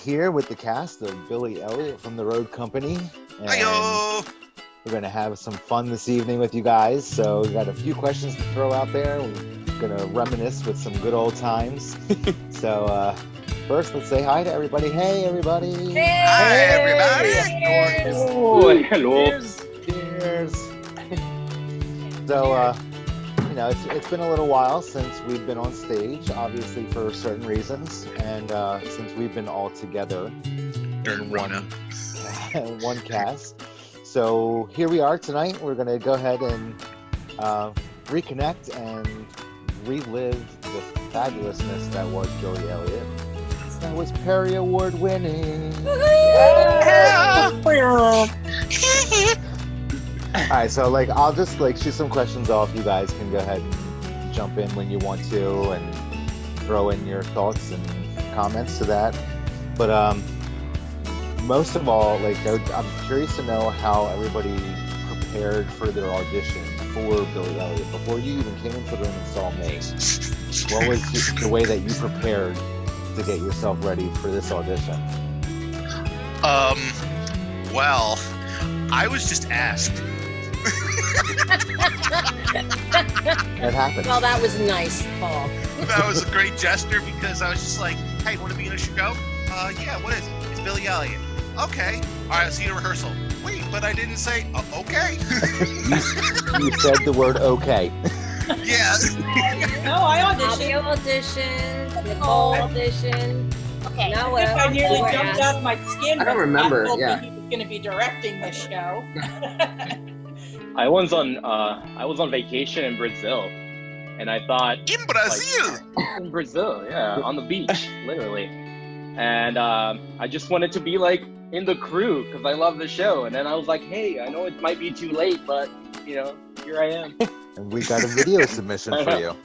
here with the cast of Billy Elliot from the Road Company. And Hi-yo! we're going to have some fun this evening with you guys. So we got a few questions to throw out there. We're going to reminisce with some good old times. So first, let's say hi to everybody. Hey, everybody. Hey! Hi, everybody. Cheers. Oh, hello. Cheers. So, it's been a little while since we've been on stage, obviously for certain reasons, and since we've been all together in one cast. So here we are tonight. We're going to go ahead and reconnect and relive the fabulousness that was Jodi Elliot. That was Perry Award winning. All right, so I'll just shoot some questions off. You guys can go ahead and jump in when you want to and throw in your thoughts and comments to that. But most of all, I'm curious to know how everybody prepared for their audition for Billy Elliot before you even came into the room and saw me. What was the way that you prepared to get yourself ready for this audition? Well, I was just asked. That happened. Well, that was nice, Paul. That was a great gesture because I was just like, hey, want to be in a show? Yeah, what is it? It's Billy Elliot. Okay. All right, I'll see you at rehearsal. Wait, but I didn't say, okay. You said the word okay. Yeah. No, I auditioned. Fabio auditioned, Nicole auditioned. Okay. Now I what think I else? nearly We're jumped asked. out of my skin. I don't remember, Matt told yeah. me he was going to be directing this show. I was on vacation in Brazil, and I thought In Brazil. in Brazil, yeah, on the beach, literally. And I just wanted to be in the crew because I love the show. And then I was like, hey, I know it might be too late, but here I am. And we got a video submission for you.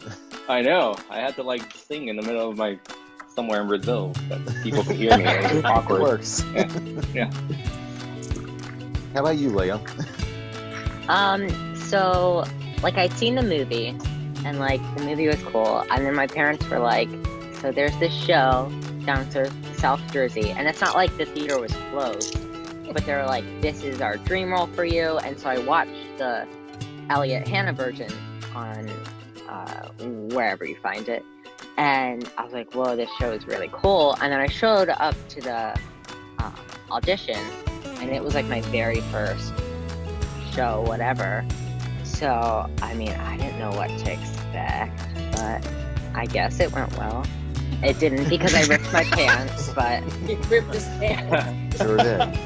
I know. I had to sing in the middle of somewhere in Brazil that people could hear me. It was It awkward. works. Yeah. How about you, Leo? So I'd seen the movie and the movie was cool, and then my parents were like, so there's this show down to South Jersey, and it's not like the theater was closed, but they were like, this is our dream role for you. And so I watched the Elliot Hannah version on wherever you find it, and I was like, whoa, this show is really cool. And then I showed up to the audition, and it was my very first show, whatever. So, I didn't know what to expect, but I guess it went well. It didn't because I ripped my pants, but... He ripped his pants. Sure did.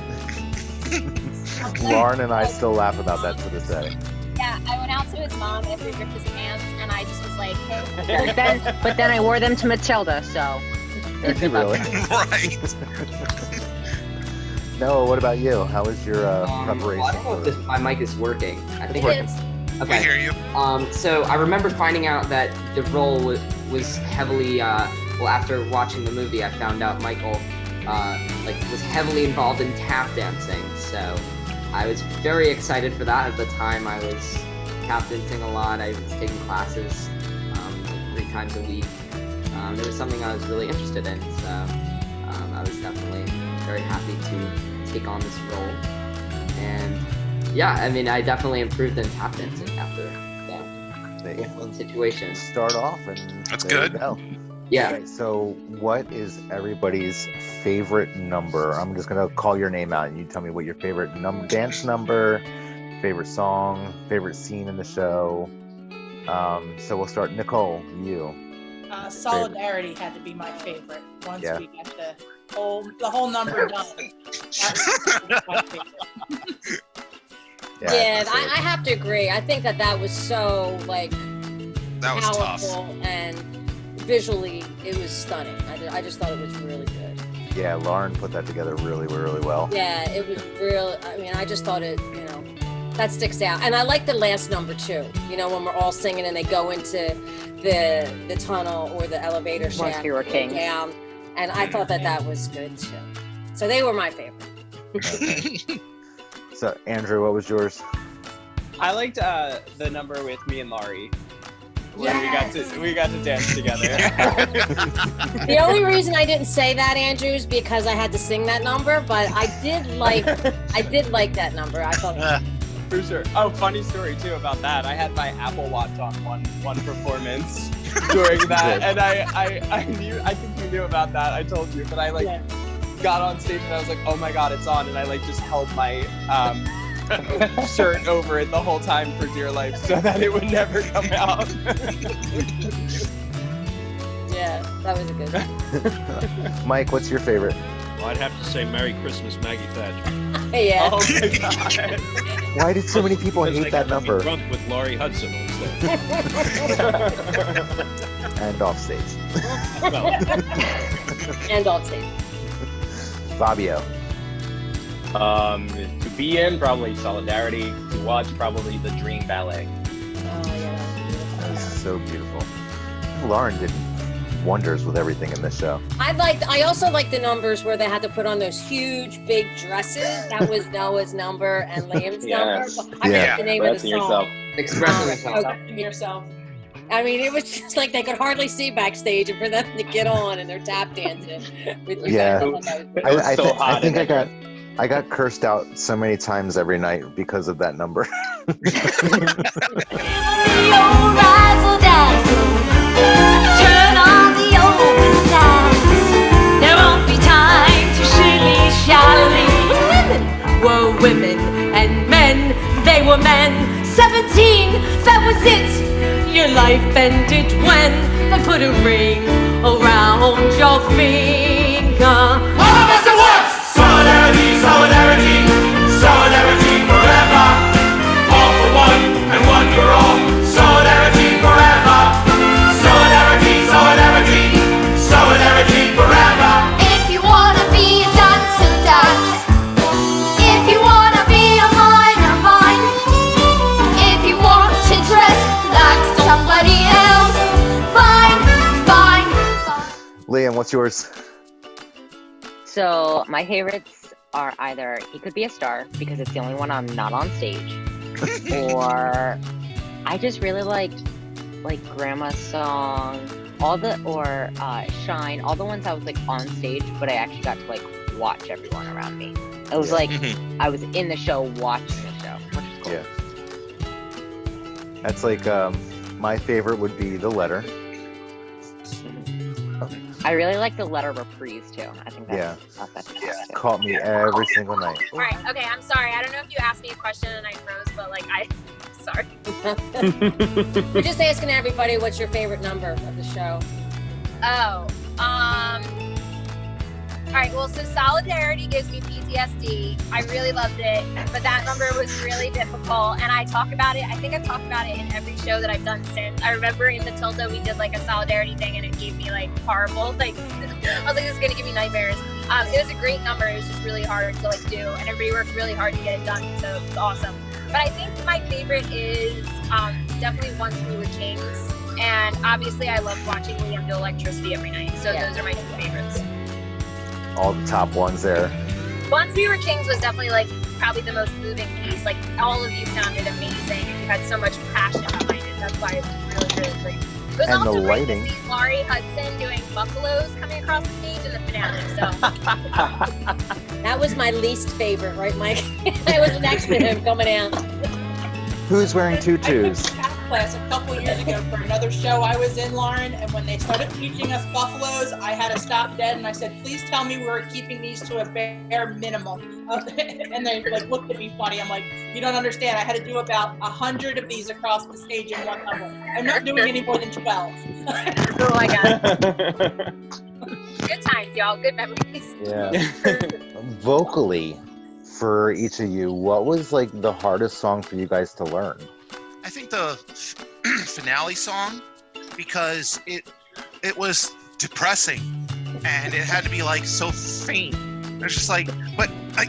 Lauren and I still laugh about that to this day. Yeah, I went out to his mom after he ripped his pants, and I just was like, hey. But then I wore them to Matilda, so... Did you really? Right. Noah, what about you? How was your preparation? Well, I don't know if my mic is working. I think It is. We Okay. hear you. So I remember finding out that the role was heavily. Well, after watching the movie, I found out Michael was heavily involved in tap dancing. So I was very excited for that. At the time, I was tap dancing a lot. I was taking classes 3 times a week. It was something I was really interested in. So I was definitely very happy to take on this role. And yeah, I definitely improved in tap dancing after that situation. Start off and That's there good. you go. Yeah. Okay, so what is everybody's favorite number? I'm just gonna call your name out and you tell me what your favorite dance number, favorite song, favorite scene in the show. So we'll start. Nicole, you. Solidarity had to be my favorite. Once Yeah. we got the whole number done. That was my favorite. Yeah, for I sure. have to agree. I think that was so That was tough. powerful, and visually it was stunning. I just thought it was really good. Yeah, Lauren put that together really, really well. Yeah, it was real. I just thought it, that sticks out. And I like the last number too. When we're all singing and they go into the tunnel or the elevator Once shaft we were and kings. down. And I thought that was good too. So they were my favorite. Okay. So Andrew, what was yours? I liked the number with me and Lauri. where we got to dance together. The only reason I didn't say that, Andrew, is because I had to sing that number, but I did like that number. I thought. For sure. Oh, funny story too about that. I had my Apple Watch on one performance during that, and I knew. I think you knew about that. I told you, but I got on stage and I was like, oh my god, it's on, and I just held my shirt over it the whole time for dear life, so that it would never come out. Yeah, that was a good one. Mike, what's your favorite? Well, I'd have to say Merry Christmas, Maggie Thatcher. Yeah. Oh my god. Why did so many people hate that number? Drunk with Lauri Hudson on stage. And off stage. And off stage. Fabio. To be in, probably Solidarity. To watch, probably the Dream Ballet. Oh yeah. That was so beautiful. Lauren did wonders with everything in this show. I also like the numbers where they had to put on those huge big dresses. That was Noah's number and Liam's number. I forget the name of the song. Expressing yourself. I mean, it was just like they could hardly see backstage, and for them to get on and they're tap dancing. I think I got cursed out so many times every night because of that number. Turn on the open lights. There won't be time to shilly-shally. Women were women, and men, they were men. 17, that was it. Your life ended when they put a ring around your finger. All of us at once! Solidarity, solidarity, solidarity forever. All for one and one for all. Solidarity forever. Solidarity, solidarity, solidarity forever. If you wanna be a dancer, dance. If you wanna be a miner, mine. If you want to dress like somebody else, fine, fine, fine. Liam, what's yours? So my favorites are either He Could Be a Star, because it's the only one I'm not on stage, or I just really like Grandma's Song, Shine, all the ones I was on stage, but I actually got to watch everyone around me. It was I was in the show watching the show, which is cool. Yeah. That's my favorite would be The Letter. I really like the Letter reprise too. I think that's Caught me every single night. All right. Okay. I'm sorry. I don't know if you asked me a question and I froze, but sorry. We're just asking everybody what's your favorite number of the show. Oh. All right. Well, so Solidarity gives me PTSD. I really loved it, but that number was really difficult, and I talk about it. I think I've talked about it in every show that I've done since. I remember in Matilda we did a Solidarity thing, and it gave me horrible. I was like, this is gonna give me nightmares. It was a great number. It was just really hard to do, and everybody worked really hard to get it done. So it was awesome. But I think my favorite is definitely Once We Were Kings, and obviously I love watching Liam do Electricity every night. So those are my two favorites. All the top ones there. Once We Were Kings was definitely probably the most moving piece. All of you sounded amazing, and you had so much passion behind it. That's why it was really, really great. It was And also the great lighting. to see Lauri Hudson doing buffaloes coming across the stage in the finale. So That was my least favorite, right, Mike? I was next to him coming out. Who's wearing I took tutus? a math class a couple years ago for another show I was in, Lauren, and when they started teaching us buffaloes, I had to stop dead and I said, please tell me we're keeping these to a bare minimum. And they looked at me funny. I'm like, you don't understand. I had to do about 100 of these across the stage in one level. I'm not doing any more than 12. oh my god, good times, y'all. Good memories. Yeah. Vocally, for each of you, what was the hardest song for you guys to learn? I think the finale song, because it was depressing and it had to be so faint. It's just but I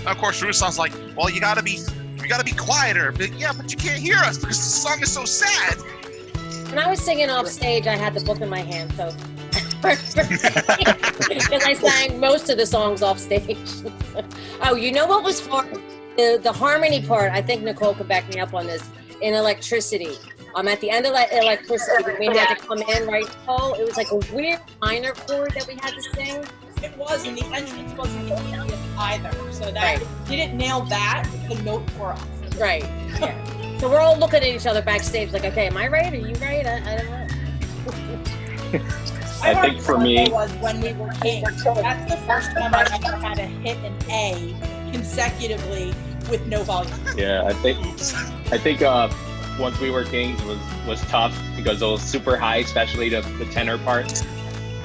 of course Ruslan's well, you gotta be quieter, but you can't hear us because the song is so sad. When I was singing off stage, I had the book in my hand, so because I sang most of the songs off stage. Oh, you know what was hard? The harmony part. I think Nicole could back me up on this. in electricity. At the end of electricity, when we had to come in, right, Nicole? It was like a weird minor chord that we had to sing. It was, and the entrance wasn't immediate either. So that if you didn't nail that, the note tore off. Right. Yeah. So we're all looking at each other backstage, like, okay, am I right? Are you right? I don't know. I think for me was when we were kings. That's the first time I ever had to hit an A consecutively with no volume. Yeah, I think once we were kings was tough because it was super high, especially the tenor part.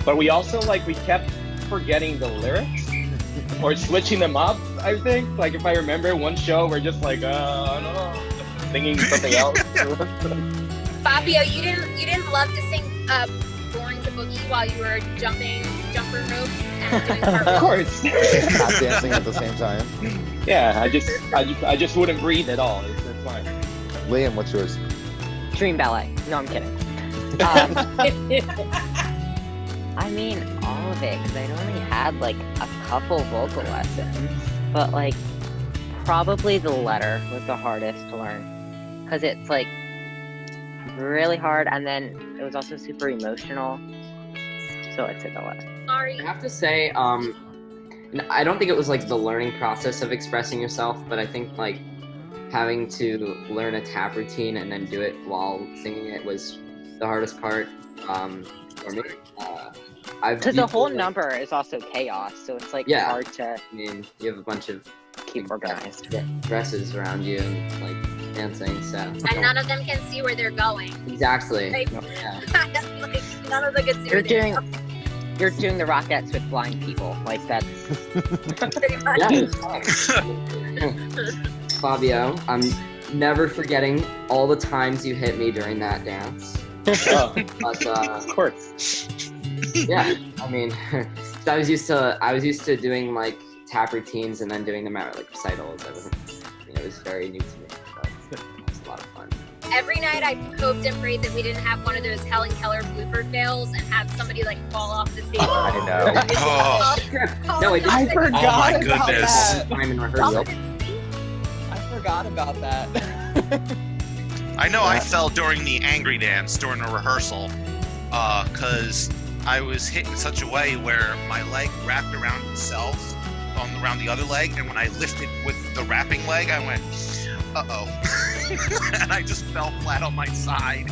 But we also we kept forgetting the lyrics or switching them up. I think if I remember one show, we're just I don't know, singing something else. Fabio, you didn't love to sing "Born to Boogie" while you were jumper ropes and doing cartwheels? Of course. Not dancing at the same time. Yeah, I just wouldn't breathe at all. It's fine. Liam, what's yours? Dream ballet. No, I'm kidding. I mean, all of it, because I only had a couple vocal lessons, but probably the letter was the hardest to learn, because it's really hard, and then it was also super emotional, so I'd say the letter. Sorry. I have to say, I don't think it was the learning process of expressing yourself, but I think having to learn a tap routine and then do it while singing it was the hardest part for me. Because the whole number is also chaos, so it's hard to. I mean, you have a bunch of keep organized dresses around you and dancing, so. And none of them can see where they're going. Exactly. Yeah. None of them can see where they're going. You're doing the Rockettes with blind people, that's. Pretty much. Fabio, I'm never forgetting all the times you hit me during that dance. But, of course. Yeah, I mean, I was used to doing tap routines and then doing them at recitals. It was very new to me. So it was a lot of fun. Every night I hoped and prayed that we didn't have one of those Helen Keller blooper fails and have somebody fall off the stage. I know. No, I forgot about that. Time in rehearsal. I forgot about that. I know I fell during the angry dance during a rehearsal because I was hit in such a way where my leg wrapped around itself around the other leg, and when I lifted with the wrapping leg, I went, uh-oh. And I just fell flat on my side.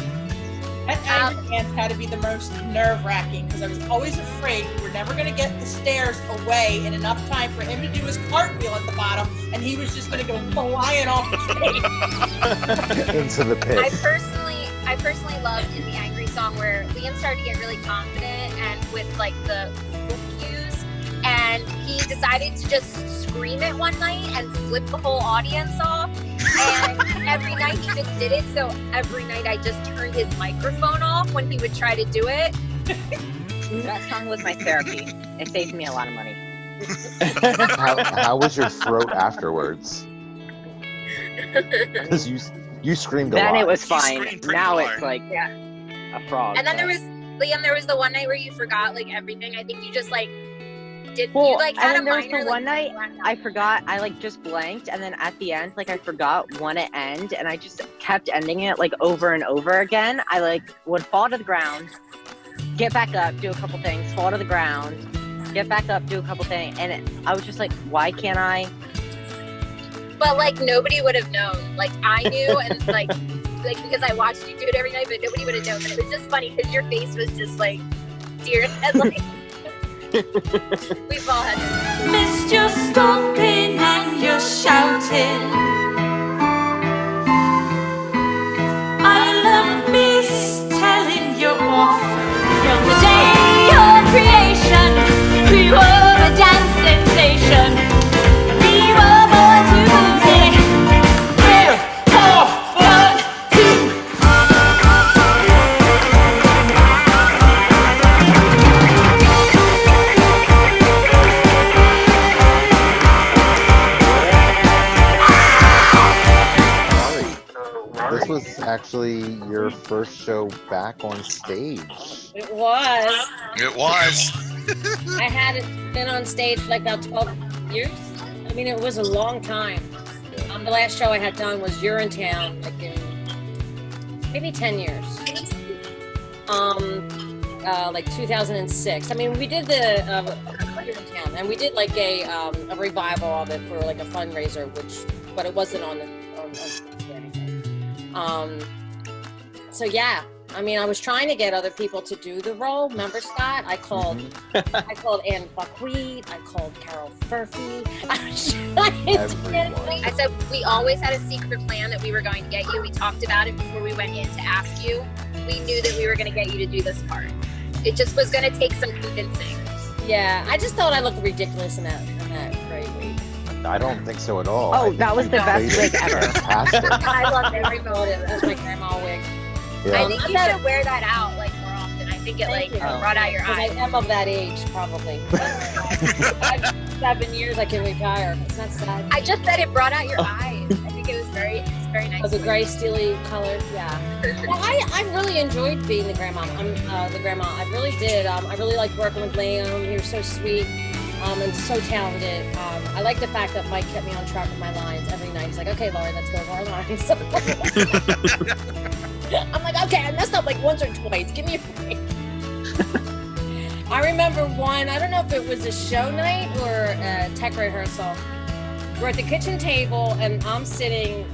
That angry dance had to be the most nerve-wracking because I was always afraid we were never going to get the stairs away in enough time for him to do his cartwheel at the bottom, and he was just going to go flying off the stage. Into the pit. I personally loved in the angry song where Liam started to get really confident and with the foot cues, and he decided to just scream it one night and flip the whole audience off. And every night he just did it, so every night I just turned his microphone off when he would try to do it. That song was my therapy. It saved me a lot of money. How was your throat afterwards? Because you screamed a lot. Then it was fine. Now hard. It's a frog. And then there was the one night where you forgot everything. I think you just had and then there was the one night I forgot. I just blanked, and then at the end, I forgot when it end, and I just kept ending it over and over again. I would fall to the ground, get back up, do a couple things, fall to the ground, get back up, do a couple things, and I was just why can't I? But nobody would have known. I knew, and because I watched you do it every night, but nobody would have known. But it was just funny because your face was just deer in headlights. We've all had it. Missed your stomping and your shouting. I love miss telling you off. From the day of creation, we were a dance sensation. We were born to music. 3, 4, 1, 2. This was actually your first show back on stage. It was. It was. I hadn't been on stage for about 12 years. I mean, it was a long time. The last show I had done was Urinetown, in maybe 10 years. Like 2006. I mean, we did the here in town, and we did like a revival of it for like a fundraiser, but it wasn't on anything. So yeah, I mean, I was trying to get other people to do the role. Remember, Scott? I called Anne Buckwheat. I called Carol Furphy. I said we always had a secret plan that we were going to get you. We talked about it before we went in to ask you. We knew that we were going to get you to do this part. It just was going to take some convincing. Yeah, I just thought I looked ridiculous in that gray wig. I don't think so at all. Oh, that was the best wig ever. Fantastic. I love it. I thought it was my grandma wig. Yeah. I think you should wear that out like more often. I think it brought out your eyes. I am of that age, probably. 7 years I can retire. It's not sad. I just said it brought out your eyes. I think it was very nice. Oh, the gray steely color, yeah. Well, I really enjoyed being the grandma. I'm the grandma. I really did. I really liked working with Liam. He was so sweet and so talented. I like the fact that Mike kept me on track with my lines every night. He's like, okay, Lauri, let's go over our lines. I'm like, okay, I messed up like once or twice. Give me a break. I remember one, I don't know if it was a show night or a tech rehearsal. We're at the kitchen table and I'm sitting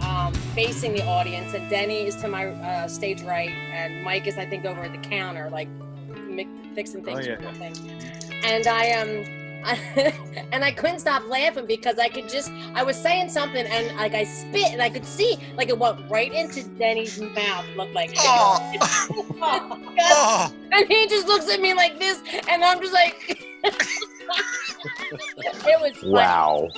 facing the audience, and Denny is to my stage right, and Mike is, I think, over at the counter, like fixing things. And and I couldn't stop laughing because I was saying something and like I spit and I could see like it went right into Denny's mouth. Looked like and he just looks at me like this, and I'm just like it was funny. Wow.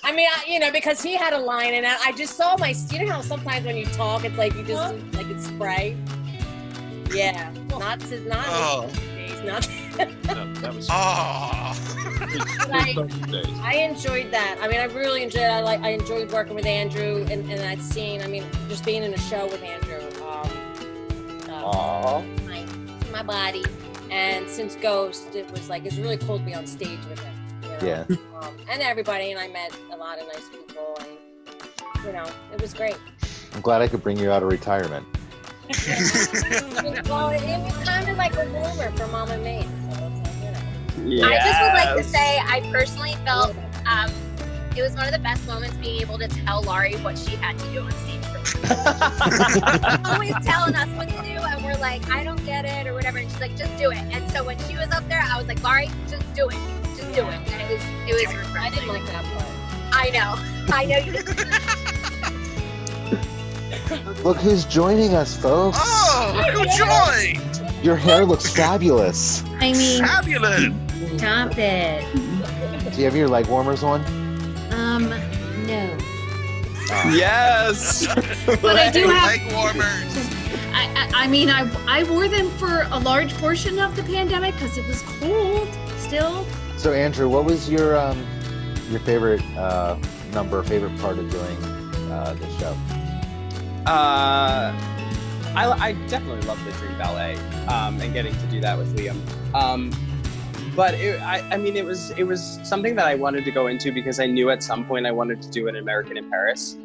I mean, because he had a line, and I just saw you know how sometimes when you talk, it's like you just like it's spray. Yeah, not. That was. I enjoyed that. I mean, I really enjoyed it. I enjoyed working with Andrew and that scene. I mean, just being in a show with Andrew. My body. And since Ghost, it's really cool to be on stage with him. Yeah. And everybody, and I met a lot of nice people, and it was great. I'm glad I could bring you out of retirement. Well, it was kind of like a rumor for Mom and me. So I just would like to say I personally felt it was one of the best moments being able to tell Lauri what she had to do on stage. Always telling us what to do, and we're like, I don't get it or whatever, and she's like, just do it. And so when she was up there, I was like, Lauri, just do it, and it was refreshing. I didn't like that part. I know you didn't. Look who's joining us, folks. Oh, who joined? Your hair looks fabulous. I mean, Fabulous. stop it. Do you have your leg warmers on? No. Yes. But I do have. Leg warmers. I mean, I wore them for a large portion of the pandemic because it was cold still. So Andrew, what was your favorite favorite part of doing this show? I definitely love the Dream Ballet and getting to do that with Liam. But it was something that I wanted to go into because I knew at some point I wanted to do an American in Paris.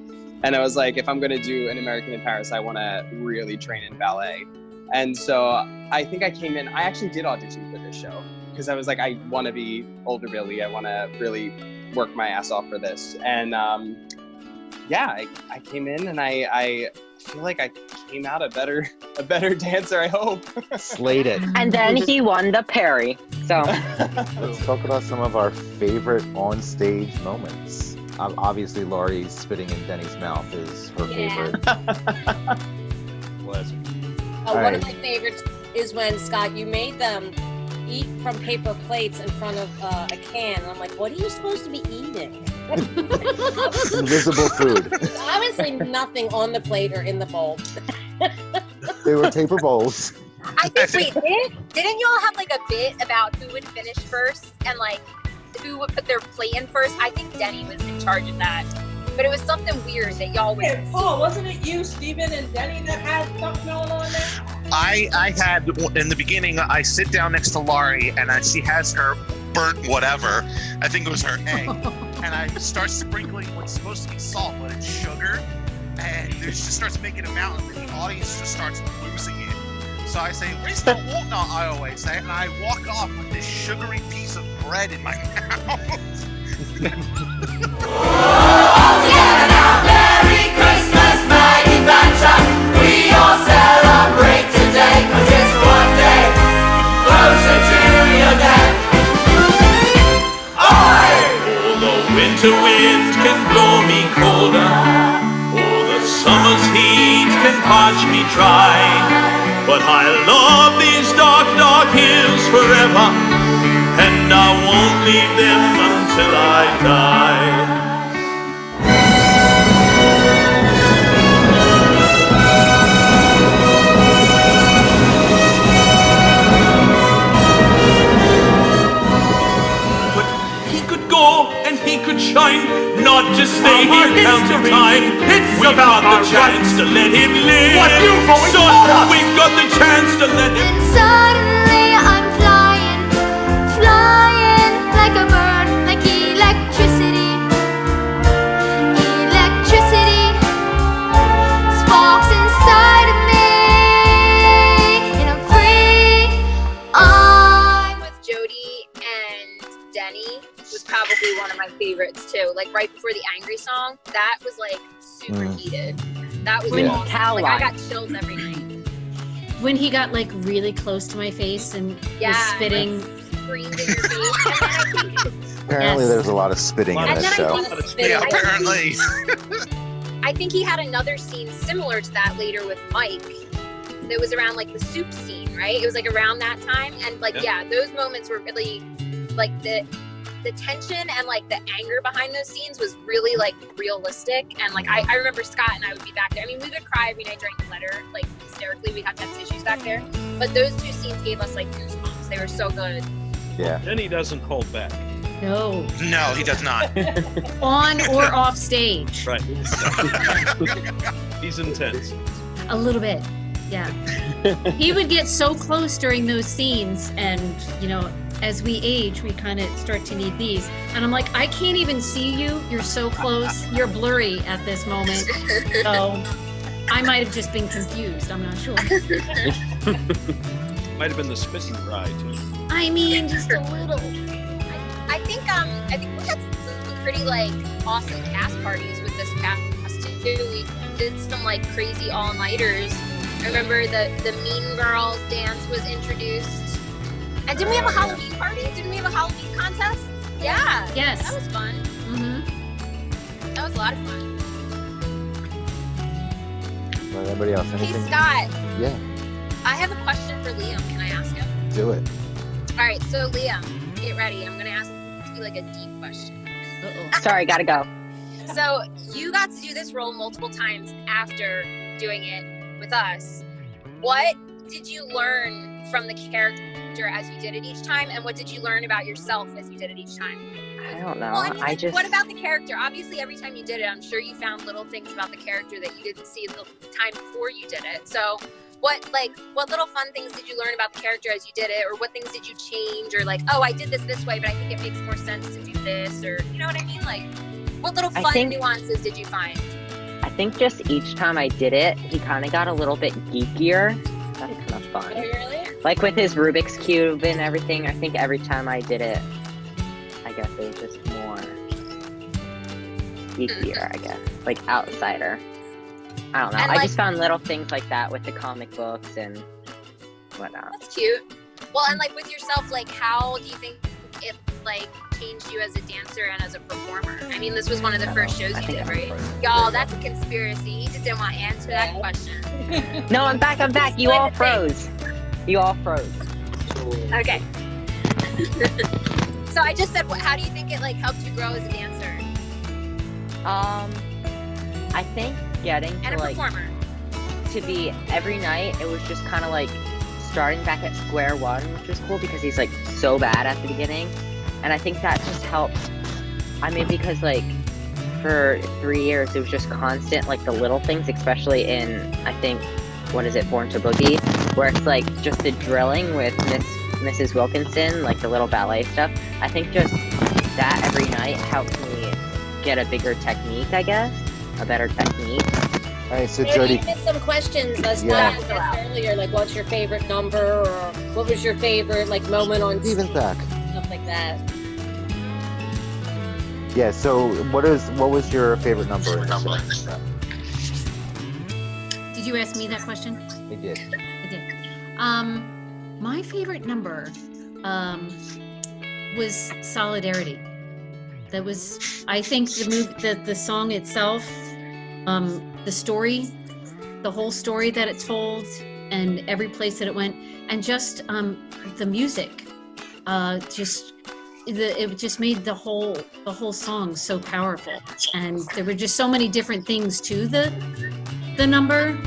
And I was like, if I'm going to do an American in Paris, I want to really train in ballet. And so I think I came in, I actually did audition for this show because I was like, I want to be older Billy. I want to really work my ass off for this. And I came in and I feel like I came out a better dancer, I hope. Slayed it. And then he won the Perry. So let's talk about some of our favorite on-stage moments. Obviously, Lauri spitting in Denny's mouth is her favorite. Classic. One of my favorites is when, Scott, you made them eat from paper plates in front of a can. And I'm like, what are you supposed to be eating? Invisible food. Obviously nothing on the plate or in the bowl. They were paper bowls. I think, didn't y'all have like a bit about who would finish first and like who would put their plate in first? I think Denny was in charge of that. But it was something weird that y'all would... Hey, Paul, wasn't it you, Steven, and Denny that had something going on there? I had, in the beginning, I sit down next to Lauri, and she has her burnt whatever. I think it was her egg. And I start sprinkling what's supposed to be salt, but it's sugar. and it just starts making a mountain, and the audience just starts losing it. So I say, "Where's the walnut?" I always say, and I walk off with this sugary piece of bread in my mouth. Merry Christmas, Maggie Thatcher. We all celebrate today, 'cause it's one day closer to your death. The winter wind can blow me colder, or the summer's heat can parch me dry. But I love these dark, dark hills forever, and I won't leave them until I die. And he could shine, not just stay here counting time. We've got the chance to let him live. What UFO is so on us? we've got the chance to let him. And suddenly I'm flying, flying like a bird, like electricity. Electricity sparks inside of me, and I'm free. With Jodi and Denny was probably one of my favorites too. Like right before the angry song, that was like super heated. That was When awesome. Like I got chills every night. When he got like really close to my face and was spitting. Screamed in your face. And then I think, Apparently, there's a lot of spitting in and this then show. I think, Yeah, apparently. I think he had another scene similar to that later with Mike. That was around like the soup scene, right? It was like around that time, and like those moments were really like the tension and like the anger behind those scenes was really like realistic. And like I remember Scott and I would be back there. I mean, we would cry every night during the letter, like hysterically. We'd have to have tissues back there. But those two scenes gave us like goosebumps. They were so good. Yeah. Denny doesn't hold back. No. No, he does not. On or off stage. Right. He's intense. A little bit. Yeah. He would get so close during those scenes, and you know, as we age, we kind of start to need these. And I'm like, I can't even see you. You're so close. You're blurry at this moment. So I might have just been confused. I'm not sure. Might have been the spitting cry too. I mean, just a little. I think we had some pretty like awesome cast parties with this cast too. We did some like crazy all-nighters. I remember the Mean Girls dance was introduced. And didn't we have a Halloween party? Didn't we have a Halloween contest? Yeah. Yes. That was fun. Mm-hmm. That was a lot of fun. Well, anybody else? Hey, Anything? Scott. Yeah, I have a question for Liam. Can I ask him? do it. All right, so Liam, get ready. I'm going to ask you like a deep question. Uh-oh. Sorry, gotta go. So you got to do this role multiple times after doing it with us. What did you learn from the character as you did it each time, and what did you learn about yourself as you did it each time? I don't know. Well, I mean, I like, just. what about the character? Obviously, every time you did it, I'm sure you found little things about the character that you didn't see the time before you did it. So what little fun things did you learn about the character as you did it, or what things did you change, or like, oh, I did this way, but I think it makes more sense to do this, or you know what I mean? Like, what little fun nuances did you find? I think just each time I did it, he kind of got a little bit geekier. That's kind of fun. Oh, really? Like with his Rubik's Cube and everything, I think every time I did it, I guess it was just more geekier, I guess. Like outsider. I don't know. And I like, just found little things like that with the comic books and whatnot. That's cute. Well, and like with yourself, like how do you think it like changed you as a dancer and as a performer? I mean, this was one of the first shows you did, right? Y'all, that's a conspiracy. You just didn't want to answer that question. No, I'm back. You all froze. You all froze. Okay. So I just said, how do you think it like helped you grow as a dancer I think getting and to a like performer? to be every night, it was just kind of like starting back at square one, which was cool because he's like so bad at the beginning, and I think that just helped. I mean, because like for 3 years it was just constant, like the little things, especially in I think what is it, Born to Boogie, where it's like just the drilling with Mrs. Wilkinson, like the little ballet stuff. I think just that every night helped me get a bigger technique, I guess, a better technique. All right, so Maybe Jodi, you missed some questions as Yeah. earlier, like what's your favorite number, or what was your favorite like moment on Steven stage, Thack. stuff like that. Yeah. So what was your favorite number in the show? Did you ask me that question? I did. I did. My favorite number was Solidarity. That was, I think, the song itself, the story, the whole story that it told, and every place that it went, and just the music, it just made the whole song so powerful, and there were just so many different things to the number.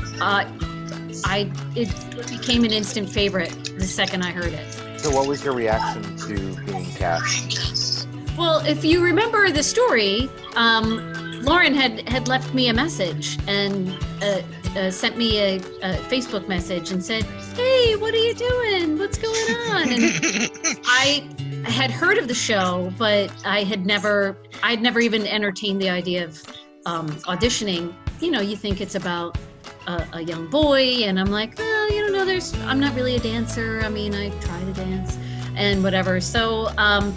It became an instant favorite the second I heard it. So what was your reaction to being cast? Well, if you remember the story, Lauren had left me a message and sent me a Facebook message and said, "Hey, what are you doing? What's going on?" And I had heard of the show, but I'd never even entertained the idea of auditioning. You know, you think it's about a young boy, and I'm like, well, you know, I'm not really a dancer. I mean, I try to dance and whatever. So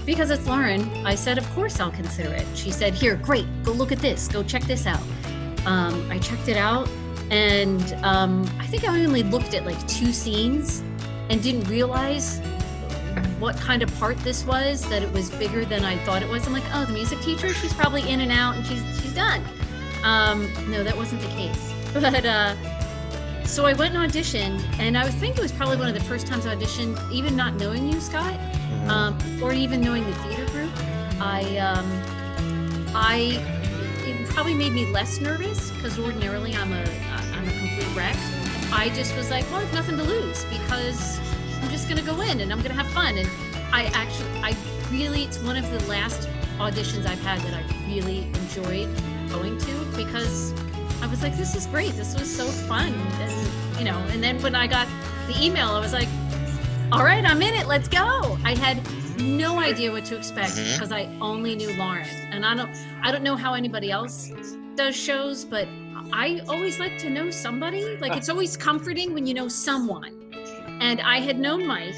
because it's Lauren, I said, of course I'll consider it. She said, here, great, go look at this, go check this out. I checked it out, and I think I only looked at like 2 scenes and didn't realize what kind of part this was, that it was bigger than I thought it was. I'm like, oh, the music teacher, she's probably in and out and she's done. No, that wasn't the case. But so I went and auditioned, and I think it was probably one of the first times I auditioned, even not knowing you, Scott, or even knowing the theater group. It probably made me less nervous, because ordinarily I'm a complete wreck. I just was like, well, I have nothing to lose, because I'm just gonna go in and I'm gonna have fun. And it's one of the last auditions I've had that I really enjoyed going to, because I was like, this is great. This was so fun. And, you know, and then when I got the email, I was like, all right, I'm in it. Let's go. I had no idea what to expect, because I only knew Lauren. And I don't know how anybody else does shows, but I always like to know somebody. Like, it's always comforting when you know someone. And I had known Mike,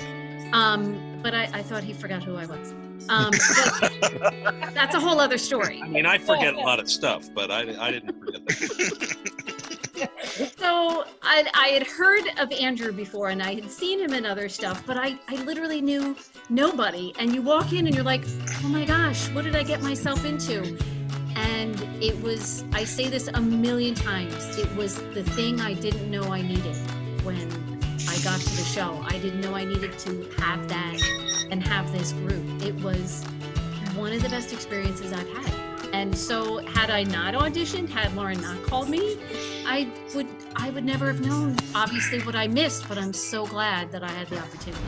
but I thought he forgot who I was. But that's a whole other story. I mean, I forget a lot of stuff, but I didn't forget that. So I had heard of Angehr before, and I had seen him in other stuff, but I literally knew nobody. And you walk in and you're like, oh my gosh, what did I get myself into? And it was, I say this a million times, it was the thing I didn't know I needed when I got to the show. I didn't know I needed to have that and have this group. It was one of the best experiences I've had. And so had I not auditioned, had Lauren not called me, I would never have known, obviously, what I missed, but I'm so glad that I had the opportunity.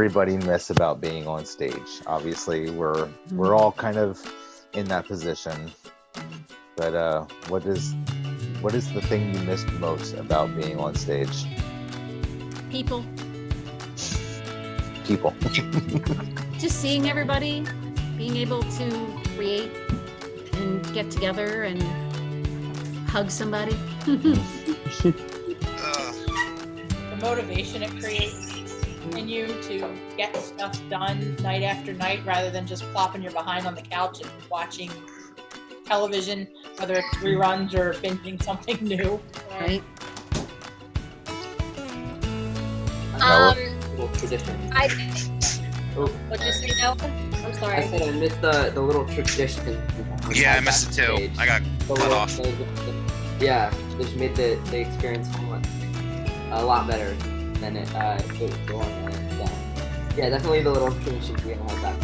everybody miss about being on stage? Obviously, we're all kind of in that position. But what is the thing you missed most about being on stage? People. People. Just seeing everybody, being able to create and get together and hug somebody. The motivation it creates in you to get stuff done night after night rather than just plopping your behind on the couch and watching television, whether it's reruns or binging something new. Right. Little tradition. What'd you say, no? I'm sorry. I said I missed the little tradition. Yeah, I missed it too. I got cut off. Yeah, just made the experience a lot better than it was. Yeah, definitely the little traditions we have back.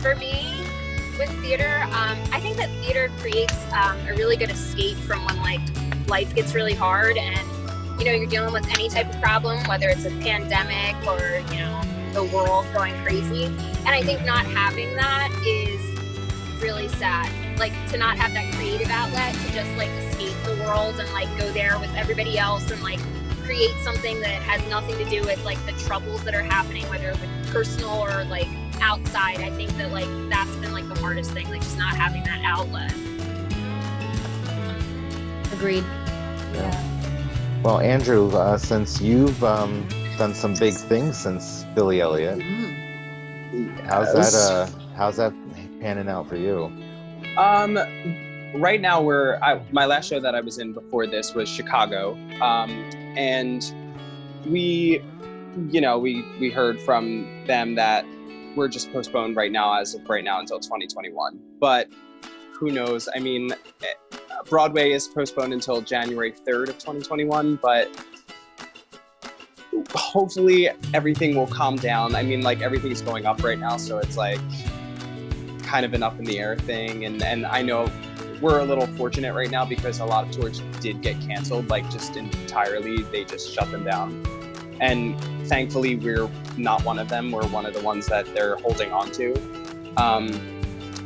For me, with theater, I think that theater creates a really good escape from when like life gets really hard and you're dealing with any type of problem, whether it's a pandemic or the world going crazy. And I think not having that is really sad. Like to not have that creative outlet to just like escape the world and like go there with everybody else and like create something that has nothing to do with like the troubles that are happening, whether it's personal or like outside. I think that like that's been like the hardest thing, like just not having that outlet. Agreed. Yeah. Well, Andrew, since you've done some big things since Billy Elliot, how's that panning out for you? Right now my last show that I was in before this was Chicago, and we heard from them that we're just postponed right now until 2021. But who knows? I mean, Broadway is postponed until January 3rd of 2021, but hopefully everything will calm down. I mean, like everything's going up right now, so it's like kind of an up in the air thing. And I know we're a little fortunate right now because a lot of tours did get canceled, like just entirely. They just shut them down. And thankfully we're not one of them. We're one of the ones that they're holding on to.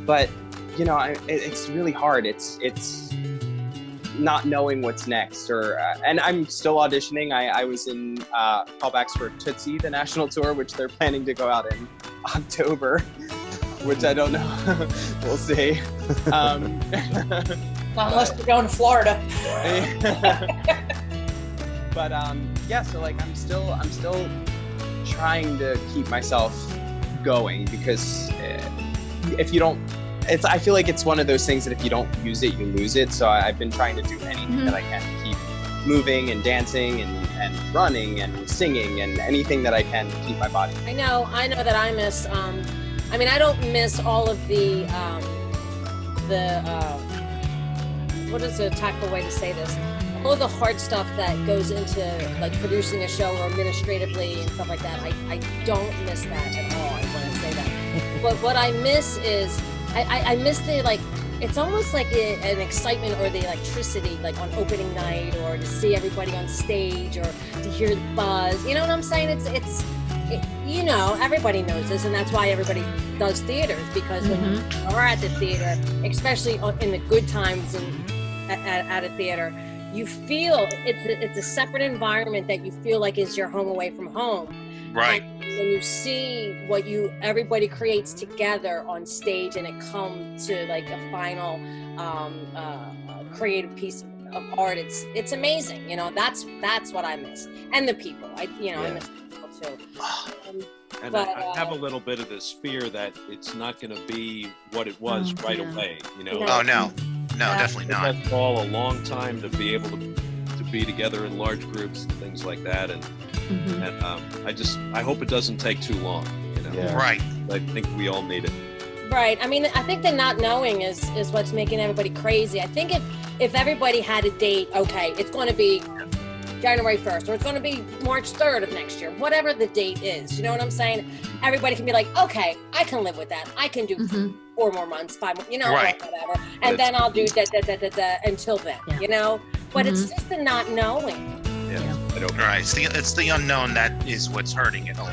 But it's really hard. It's not knowing what's next, and I'm still auditioning. I was in callbacks for Tootsie, the national tour, which they're planning to go out in October, which I don't know. We'll see. Unless we're going to Florida. But yeah, so like I'm still trying to keep myself going because if you don't. I feel like it's one of those things that if you don't use it, you lose it. So I've been trying to do anything that I can to keep moving and dancing and running and singing and anything that I can to keep my body. I know that I miss, I mean, I don't miss all of the what is the tactful way to say this? All the hard stuff that goes into like producing a show or administratively and stuff like that. I don't miss that at all when I say that. But what I miss is, I miss the, like, it's almost like an excitement or the electricity, like on opening night, or to see everybody on stage, or to hear the buzz. You know what I'm saying? It's everybody knows this, and that's why everybody does theaters, because when you are at the theater, especially in the good times at a theater, you feel it's a separate environment that you feel like is your home away from home. Right. And when you see what everybody creates together on stage, and it comes to like a final creative piece of art, it's amazing. That's what I miss, and the people. I miss people too. And but, I have a little bit of this fear that it's not going to be what it was right away. Oh no, definitely not. That's all a long time to be able to be together in large groups and things like that, and I hope it doesn't take too long. Yeah. Right. I think we all need it. Right. I mean, I think the not knowing is what's making everybody crazy. I think if everybody had a date, okay, it's going to be January 1st, or it's going to be March 3rd of next year, whatever the date is, you know what I'm saying? Everybody can be like, okay, I can live with that. I can do 4 more months, 5 more, right. Whatever. And then I'll do da until then, But it's just the not knowing. Yeah. I don't. Right. It's the unknown that is what's hurting it a lot.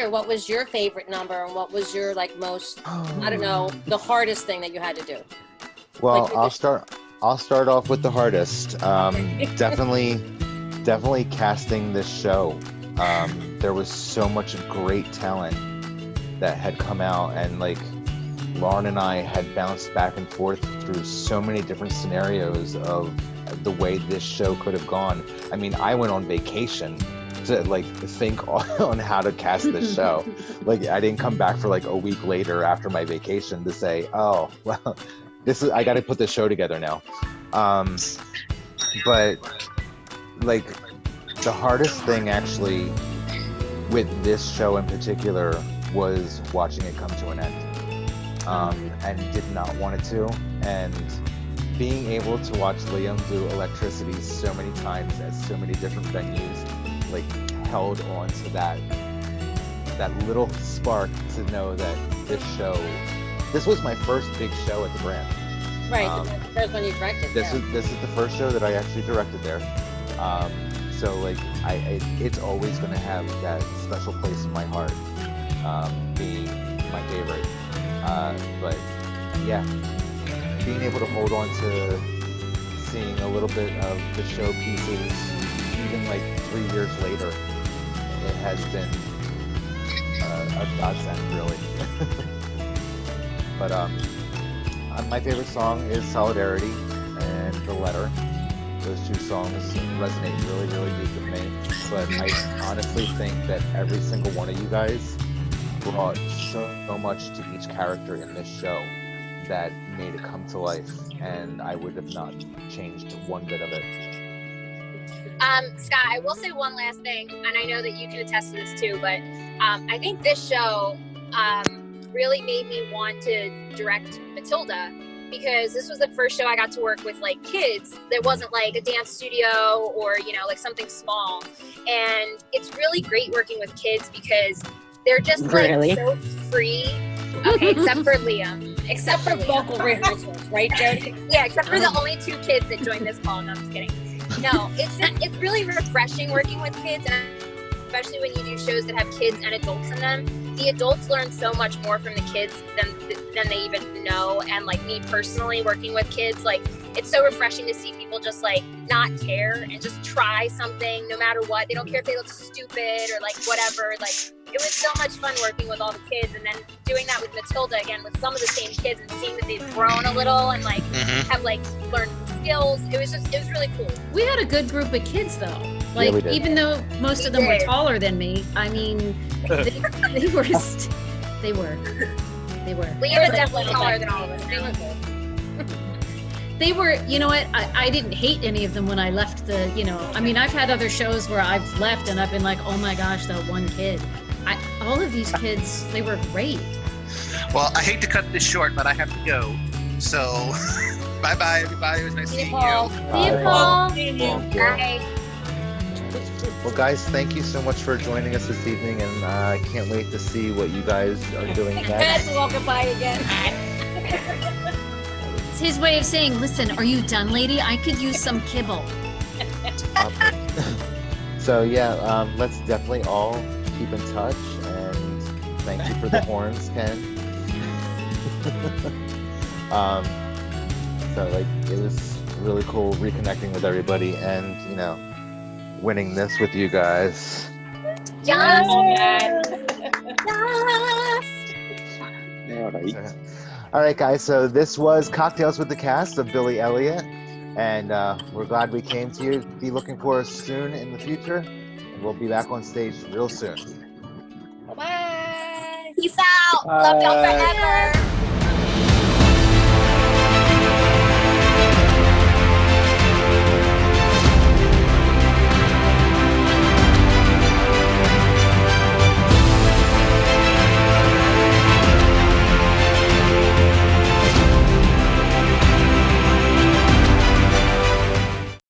What was your favorite number, and what was your like most, I don't know, the hardest thing that you had to do? Well, Like, I'll start off with the hardest. Definitely casting this show. There was so much great talent that had come out, and like Lauren and I had bounced back and forth through so many different scenarios of the way this show could have gone. I mean, I went on vacation to like think on how to cast this show. Like, I didn't come back for like a week later after my vacation to say, oh, well, I got to put this show together now. But like the hardest thing actually with this show in particular was watching it come to an end, and did not want it to. And being able to watch Liam do Electricity so many times at so many different venues, like held on to that little spark to know that this was my first big show at the brand. Right, the first one you directed. This is the first show that I actually directed there. So like it's always going to have that special place in my heart, being my favorite. But yeah, being able to hold on to seeing a little bit of the show pieces, even like 3 years later, it has been a godsend, really. But my favorite song is Solidarity and The Letter. Those two songs resonate really, really deep with me. But I honestly think that every single one of you guys brought so much to each character in this show that made it come to life, and I would have not changed one bit of it. Scott, I will say one last thing, and I know that you can attest to this too, but I think this show really made me want to direct Matilda, because this was the first show I got to work with like kids. There wasn't like a dance studio or, you know, like something small. And it's really great working with kids because they're just like so free. Okay, except for Liam. Except for vocal rehearsals, right, Jodi? Yeah, except for the only 2 kids that joined this call. No, I'm just kidding. No, it's really refreshing working with kids, and especially when you do shows that have kids and adults in them. The adults learn so much more from the kids than they even know. And like me personally, working with kids, like it's so refreshing to see people just like not care and just try something no matter what. They don't care if they look stupid or like whatever. Like it was so much fun working with all the kids, and then doing that with Matilda again with some of the same kids and seeing that they've grown a little and like have like learned skills. It was really cool. We had a good group of kids though. Like, yeah, even though most of them were taller than me, I mean, they were. Liam is definitely taller than all of us. They were, you know what, I didn't hate any of them when I left the, you know, I mean, I've had other shows where I've left and I've been like, oh my gosh, that one kid. All of these kids, they were great. Well, I hate to cut this short, but I have to go. So, bye-bye, everybody. It was nice seeing you. See you, Paul. Bye. Well, guys, thank you so much for joining us this evening, and I can't wait to see what you guys are doing next. Walking by again. It's his way of saying, listen, are you done, lady? I could use some kibble. So yeah, let's definitely all keep in touch, and thank you for the horns, Ken. So like, it was really cool reconnecting with everybody, and you know, winning this with you guys. Yes. All right, guys. So this was Cocktails with the Cast of Billy Elliot, and we're glad we came to you. Be looking for us soon in the future, and we'll be back on stage real soon. Bye. Peace out. Love y'all forever.